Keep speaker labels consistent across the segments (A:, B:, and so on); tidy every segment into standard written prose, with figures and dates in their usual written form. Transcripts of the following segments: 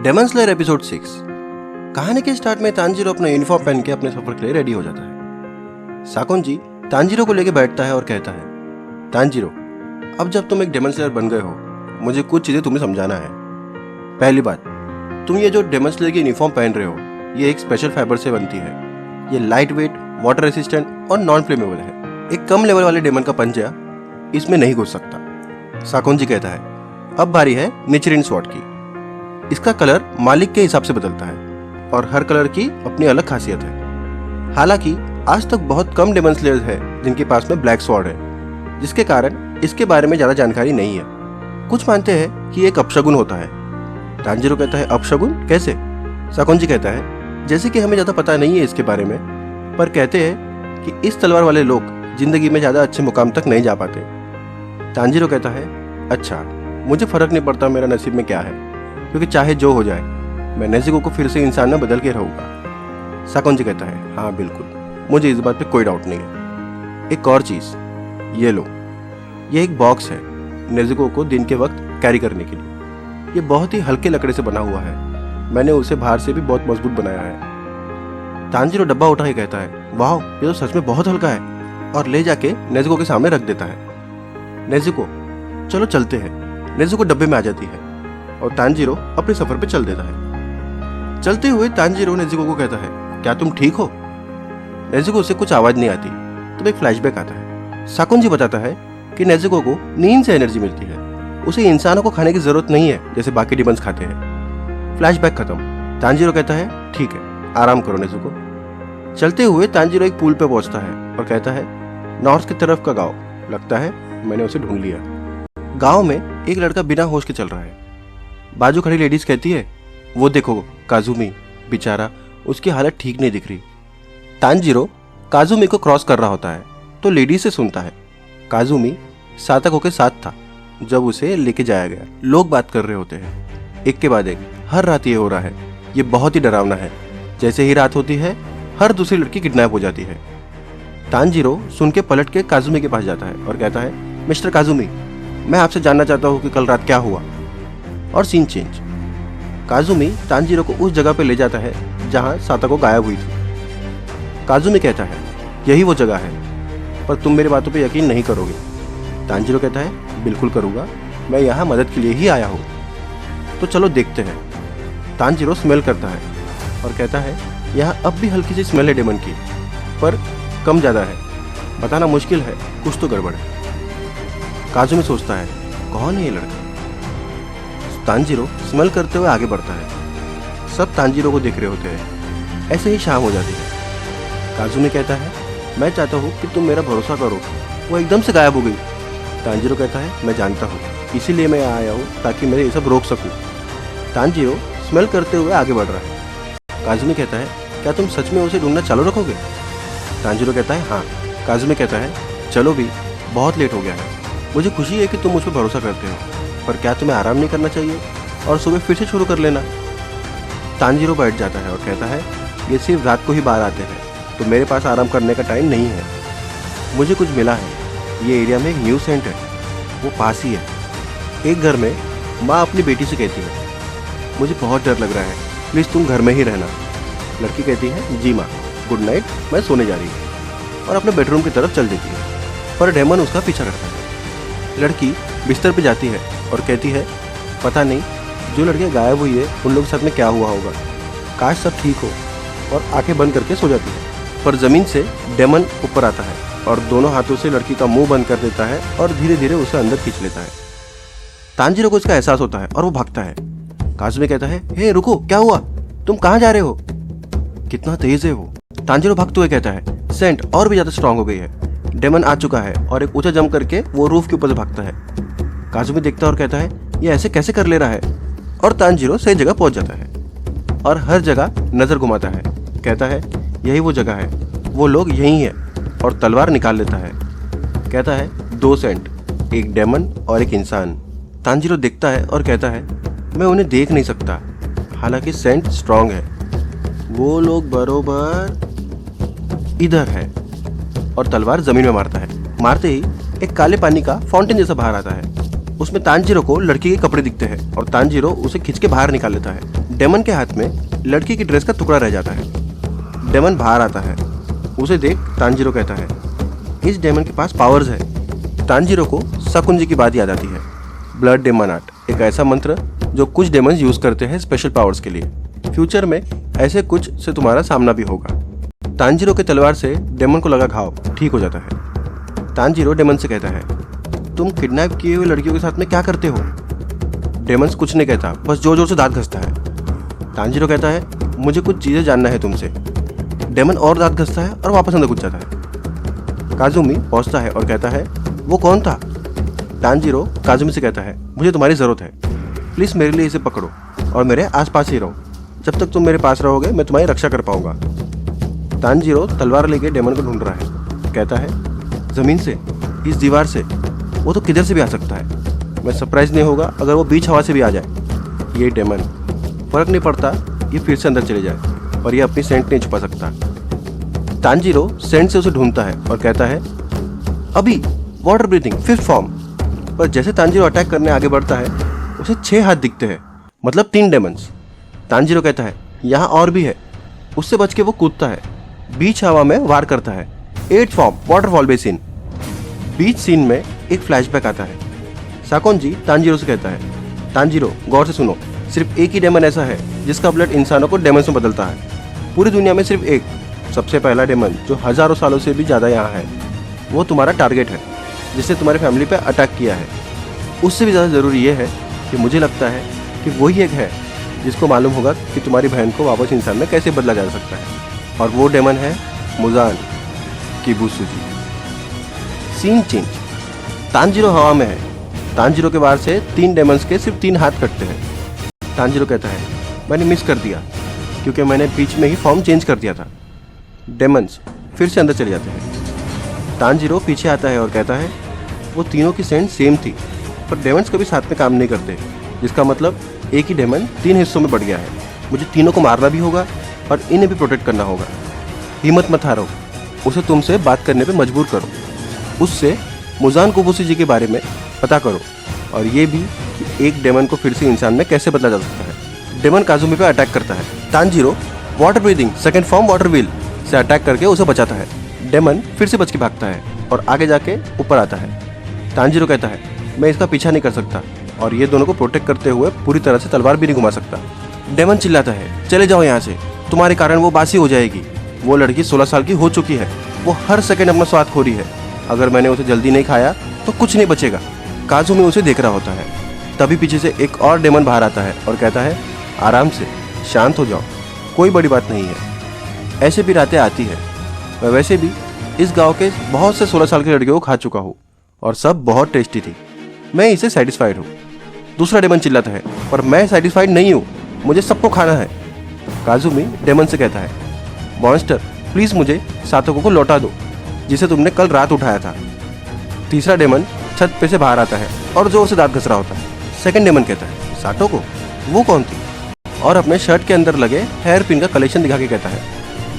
A: Daemon slayer episode 6। कहानी के start में तांजीरो अपना यूनिफॉर्म पहन के अपने सफर के लिए रेडी हो जाता है। साकुंजी तांजीरो को लेकर बैठता है और कहता है, तांजीरो, अब जब तुम एक डेमन स्लेयर बन गए हो, मुझे कुछ चीजें तुम्हें समझाना है। पहली बात, तुम ये जो डेमन स्लेयर की यूनिफॉर्म पहन रहे हो, ये एक स्पेशल फाइबर से बनती है। ये लाइट वेट, वाटर रेसिस्टेंट और नॉन फ्लेमेबल है। एक कम लेवल वाले डेमन का पंजा इसमें नहीं घुस सकता। साकुंजी कहता है, अब बारी है निचिरिन स्वॉर्ड की। इसका कलर मालिक के हिसाब से बदलता है और हर कलर की अपनी अलग खासियत है। हालांकि आज तक बहुत कम डेमन स्लेयर्स हैं जिनके पास में ब्लैक स्वॉर्ड है, जिसके कारण इसके बारे में ज्यादा जानकारी नहीं है। कुछ मानते हैं कि एक अपशगुन होता है। तांजीरो कहता है, अपशगुन कैसे? साकुंजी कहता है, जैसे कि हमें ज्यादा पता नहीं है इसके बारे में, पर कहते हैं कि इस तलवार वाले लोग जिंदगी में ज्यादा अच्छे मुकाम तक नहीं जा पाते। तांजीरो कहता है, अच्छा, मुझे फर्क नहीं पड़ता मेरा नसीब में क्या है, क्योंकि चाहे जो हो जाए मैं नेज़ुको को फिर से इंसान में बदल के रहूंगा। साकुंजी कहता है, हाँ बिल्कुल, मुझे इस बात पे कोई डाउट नहीं है। एक और चीज, ये लो, ये एक बॉक्स है नेज़ुको को दिन के वक्त कैरी करने के लिए। ये बहुत ही हल्के लकड़े से बना हुआ है। मैंने उसे बाहर से भी बहुत मजबूत बनाया है। तांजीरो डब्बा उठा के कहता है, वाह, ये तो सच में बहुत हल्का है, और ले जाके नेज़ुको के सामने रख देता है। नेज़ुको, चलो चलते हैं। नेज़ुको डब्बे में आ जाती है और तांजीरो अपने सफर पे चल देता है। चलते हुए तांजीरो नेज़ुको को कहता है, क्या तुम ठीक हो? नेज़ुको से कुछ आवाज नहीं आती। तब एक फ्लैशबैक आता है। साकुंजी बताता है कि नेज़ुको को नींद से एनर्जी मिलती है। उसे इंसानों को खाने की जरूरत नहीं है जैसे बाकी डिमंस खाते हैं। फ्लैशबैक खत्म। तांजीरो कहता है, ठीक है, आराम करो नेज़ुको। चलते हुए तांजीरो एक पुल पे पहुंचता है और कहता है, नॉर्थ की तरफ का गाँव, लगता है मैंने उसे ढूंढ लिया। गाँव में एक लड़का बिना होश के चल रहा है। बाजू खड़ी लेडीज कहती है, वो देखो काजुमी, बेचारा, उसकी हालत ठीक नहीं दिख रही। तांजीरो काजुमी को क्रॉस कर रहा होता है तो लेडीज से सुनता है, काजुमी सातको के साथ था जब उसे लेके जाया गया। लोग बात कर रहे होते हैं, एक के बाद एक। हर रात ये हो रहा है। ये बहुत ही डरावना है। जैसे ही रात होती है, हर दूसरी लड़की किडनैप हो जाती है। तांजीरो सुन के पलट के काजुमी के पास जाता है और कहता है, मिस्टर काजुमी, मैं आपसे जानना चाहता हूँ कि कल रात क्या हुआ। और सीन चेंज। काजुमी तांजीरो को उस जगह पे ले जाता है जहां सातको गायब हुई थी। काजुमी कहता है, यही वो जगह है, पर तुम मेरी बातों पे यकीन नहीं करोगे। तांजीरो कहता है, बिल्कुल करूंगा, मैं यहाँ मदद के लिए ही आया हूँ। तो चलो देखते हैं। तांजीरो स्मेल करता है और कहता है, यहाँ अब भी हल्की सी स्मेल है डेमन की, पर कम ज्यादा है। बताना मुश्किल है, कुछ तो गड़बड़ है। काजुमी सोचता है, कौन है ये लड़का? तांजीरो स्मेल करते हुए आगे बढ़ता है। सब तांजीरो को देख रहे होते हैं। ऐसे ही शाम हो जाती है। काजुमी कहता है, मैं चाहता हूँ कि तुम मेरा भरोसा करो, वो एकदम से गायब हो गई। तांजीरो कहता है, मैं जानता हूँ, इसीलिए मैं यहाँ आया हूँ ताकि मैं ये सब रोक सकूँ। तांजीरो स्मेल करते हुए आगे बढ़ रहा है। काजुमी कहता है, क्या तुम सच में उसे ढूंढना चालू रखोगे? तांजीरो कहता है, हाँ। काजुमी कहता है, चलो भी, बहुत लेट हो गया है। मुझे खुशी है कि तुम मुझ पर भरोसा करते हो, पर क्या तुम्हें आराम नहीं करना चाहिए और सुबह फिर से शुरू कर लेना? तांजीरो बैठ जाता है और कहता है, ये सिर्फ रात को ही बाहर आते हैं, तो मेरे पास आराम करने का टाइम नहीं है। मुझे कुछ मिला है। ये एरिया में एक न्यू सेंट है, वो पास ही है। एक घर में माँ अपनी बेटी से कहती है, मुझे बहुत डर लग रहा है, प्लीज़ तुम घर में ही रहना। लड़की कहती है, जी माँ, गुड नाइट, मैं सोने जा रही हूँ, और अपने बेडरूम की तरफ चल देती है। पर डेमन उसका पीछा करता है। लड़की बिस्तर पे जाती है और कहती है, पता नहीं जो लड़कियां गायब हुई है उन लोगों के साथ में क्या हुआ होगा, काश सब ठीक हो, और आंखें बंद करके सो जाती है। पर जमीन से डेमन ऊपर आता है और दोनों हाथों से लड़की का मुंह बंद कर देता है और धीरे धीरे उसे अंदर खींच लेता है। तांजीरो को इसका एहसास होता है और वो भागता है। काजुमी कहता है, हे रुको, क्या हुआ? तुम कहाँ जा रहे हो? कितना तेज है वो? तांजीरो भागते हुए कहता है, सेंट और भी ज्यादा स्ट्रांग हो गई है, डेमन आ चुका है, और एक ऊंचा जंप करके वो रूफ के ऊपर से भागता है। काजुमी देखता है और कहता है, ये ऐसे कैसे कर ले रहा है? और तांजीरो सही जगह पहुंच जाता है और हर जगह नजर घुमाता है। कहता है, यही वो जगह है, वो लोग यही है, और तलवार निकाल लेता है। कहता है, 2 सेंट, एक डेमन और एक इंसान। तांजीरो देखता है और कहता है, मैं उन्हें देख नहीं सकता, हालांकि सेंट स्ट्रांग है। वो लोग बरोबर इधर है, और तलवार जमीन में मारता है। मारते ही एक काले पानी का फाउंटेन जैसा बाहर आता है। उसमें तांजीरो को लड़की के कपड़े दिखते हैं और तांजीरो उसे खींच के बाहर निकाल लेता है। डेमन के हाथ में लड़की की ड्रेस का टुकड़ा रह जाता है। डेमन बाहर आता है, उसे देख तांजीरो कहता है इस डेमन के पास पावर्स है। तांजीरो को शकुन जी की बात याद आती है। ब्लड डेमन आर्ट, एक ऐसा मंत्र जो कुछ डेमन यूज करते हैं स्पेशल पावर्स के लिए। फ्यूचर में ऐसे कुछ से तुम्हारा सामना भी होगा। तांजीरो के तलवार से डेमन को लगा घाव ठीक हो जाता है। तांजीरो डेमन से कहता है तुम किडनैप किए हुए लड़कियों के साथ में क्या करते हो? डेमन कुछ नहीं कहता, बस जोर जोर से दांत घसता है। तांजीरो कहता है मुझे कुछ चीजें जानना है तुमसे। डेमन और दांत घसता है और वापस अंदर घुस जाता है। काजुमी पहुंचता है और कहता है वो कौन था? तांजीरो काजुमी से कहता है मुझे तुम्हारी जरूरत है, प्लीज मेरे लिए इसे पकड़ो और मेरे आसपास ही रहो। जब तक तुम मेरे पास रहोगे मैं तुम्हारी रक्षा कर पाऊंगा। तांजीरो तलवार लेके डेमन को ढूंढ रहा है। कहता है जमीन से, इस दीवार से, वो तो किधर से भी आ सकता है। मैं सरप्राइज नहीं होगा अगर वो बीच हवा से भी आ जाए। ये डेमन, फर्क नहीं पड़ता ये फिर से अंदर चले जाए, पर ये अपनी सेंट नहीं छुपा सकता। तांजीरो सेंट से उसे ढूंढता है और कहता है अभी वाटर ब्रीथिंग 5th फॉर्म। पर जैसे तांजीरो अटैक करने आगे बढ़ता है उसे 6 हाथ दिखते हैं, मतलब 3 डेमन्स। तांजीरो कहता है यहाँ और भी है। उससे बच के वो कूदता है, बीच हवा में वार करता है। 8th form waterfall basin. बीच सीन में एक फ्लैशबैक आता है। साकोन जी तांजीरो से कहता है तांजीरो गौर से सुनो, सिर्फ एक ही डेमन ऐसा है जिसका ब्लड इंसानों को डेमन्स में बदलता है। पूरी दुनिया में सिर्फ एक, सबसे पहला डेमन जो हजारों सालों से भी ज़्यादा यहाँ है, वो तुम्हारा टारगेट है जिसने तुम्हारी फैमिली पे अटैक किया है। उससे भी ज़्यादा ज़रूरी ये है कि मुझे लगता है कि वही एक है जिसको मालूम होगा कि तुम्हारी बहन को वापस इंसान में कैसे बदला जा सकता है, और वो डेमन है Muzan Kibutsuji. Scene change. Tanjiro हवा में है। तांजीरो के वार से 3 डेमन्स के सिर्फ 3 हाथ कटते हैं। तांजीरो कहता है मैंने मिस कर दिया क्योंकि मैंने बीच में ही फॉर्म चेंज कर दिया था। डेमन्स फिर से अंदर चले जाते हैं। तांजीरो पीछे आता है और कहता है वो तीनों की सेंट सेम थी, पर डेमन्स कभी साथ में काम नहीं करते, जिसका मतलब एक ही डेमन 3 हिस्सों में बढ़ गया है। मुझे तीनों को मारना भी होगा और इन्हें भी प्रोटेक्ट करना होगा। हिम्मत मत हारो, उसे तुमसे बात करने पे मजबूर करो, उससे मुजान किबुसुजी के बारे में पता करो, और ये भी कि एक डेमन को फिर से इंसान में कैसे बदला जा सकता है। डेमन काजुमी पे अटैक करता है। Tanjiro water breathing 2nd form water wheel से अटैक करके उसे बचाता है। डेमन फिर से बच के भागता है और आगे जाके ऊपर आता है। तांजीरो कहता है मैं इसका पीछा नहीं कर सकता और ये दोनों को प्रोटेक्ट करते हुए पूरी तरह से तलवार भी नहीं घुमा सकता। डेमन चिल्लाता है चले जाओ यहाँ से, तुम्हारे कारण वो बासी हो जाएगी। वो लड़की 16 साल की हो चुकी है, वो हर सेकंड अपना स्वाद खो रही है। अगर मैंने उसे जल्दी नहीं खाया तो कुछ नहीं बचेगा। काजुमी उसे देख रहा होता है। तभी पीछे से एक और डेमन बाहर आता है और कहता है आराम से, शांत हो जाओ, कोई बड़ी बात नहीं है। ऐसे भी रातें आती है। मैं वैसे भी इस गांव के बहुत से 16 साल की लड़कियों को खा चुका हूँ और सब बहुत टेस्टी थी। मैं इसे सेटिस्फाइड हूँ। दूसरा डेमन चिल्लाता है पर मैं सेटिस्फाइड नहीं हूँ, मुझे सबको खाना है। काजुमी डेमन से कहता है मॉन्स्टर प्लीज मुझे सातोको को लौटा दो जिसे तुमने कल रात उठाया था। तीसरा डेमन छत पे से बाहर आता है और जोर से दांत घस रहा होता है। सेकंड डेमन कहता है साटोको वो कौन थी, और अपने शर्ट के अंदर लगे हेयर पिन का कलेक्शन दिखा के कहता है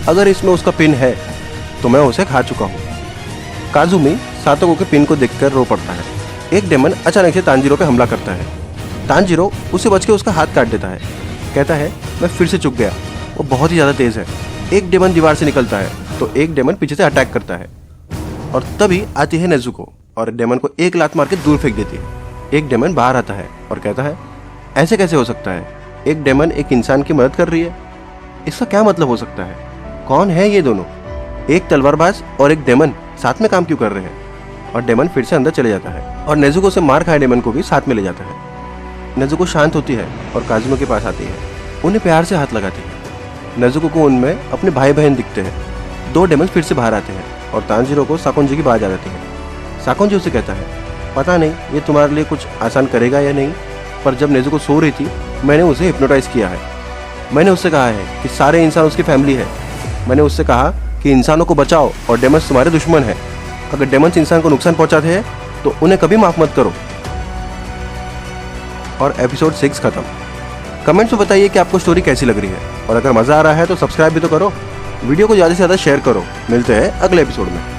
A: अगर इसमें उसका पिन है तो मैं उसे खा चुका हूँ। काजुमी सातोको के पिन को देखकर रो पड़ता है। एक डेमन अचानक से तांजीरो पे हमला करता है। तांजीरो उसे बच के उसका हाथ काट देता है। कहता है मैं फिर से चुक गया, वो बहुत ही ज़्यादा तेज़ है। एक डेमन दीवार से निकलता है तो एक डेमन पीछे से अटैक करता है, और तभी आती है नेजुको और डेमन को एक लात मार के दूर फेंक देती है। एक डेमन बाहर आता है और कहता है ऐसे कैसे हो सकता है, एक डेमन एक इंसान की मदद कर रही है, इसका क्या मतलब हो सकता है? कौन है ये दोनों? एक तलवारबाज और एक डेमन साथ में काम क्यों कर रहे हैं? और डेमन फिर से अंदर चले जाता है और नेजुको से मार खाए डेमन को भी साथ में ले जाता है। नेजुको शांत होती है और काजुमी के पास आती है, उन्हें प्यार से हाथ लगाती है। नेजुको को उनमें अपने भाई बहन दिखते हैं। 2 डेमन फिर से बाहर आते हैं और तांजीरो को साकोन जी की बात आ जाती है। साकोन जी उसे कहता है पता नहीं ये तुम्हारे लिए कुछ आसान करेगा या नहीं, पर जब नेजुको सो रही थी मैंने उसे हिप्नोटाइज किया है। मैंने उससे कहा है कि सारे इंसान उसकी फैमिली है। मैंने उससे कहा कि इंसानों को बचाओ और डेमन्स तुम्हारे दुश्मन है। अगर डेमन्स इंसान को नुकसान पहुंचाते हैं तो उन्हें कभी माफ मत करो। और एपिसोड 6 खत्म। कमेंट्स में बताइए कि आपको स्टोरी कैसी लग रही है, और अगर मज़ा आ रहा है तो सब्सक्राइब भी तो करो। वीडियो को ज़्यादा से ज़्यादा शेयर करो। मिलते हैं अगले एपिसोड में।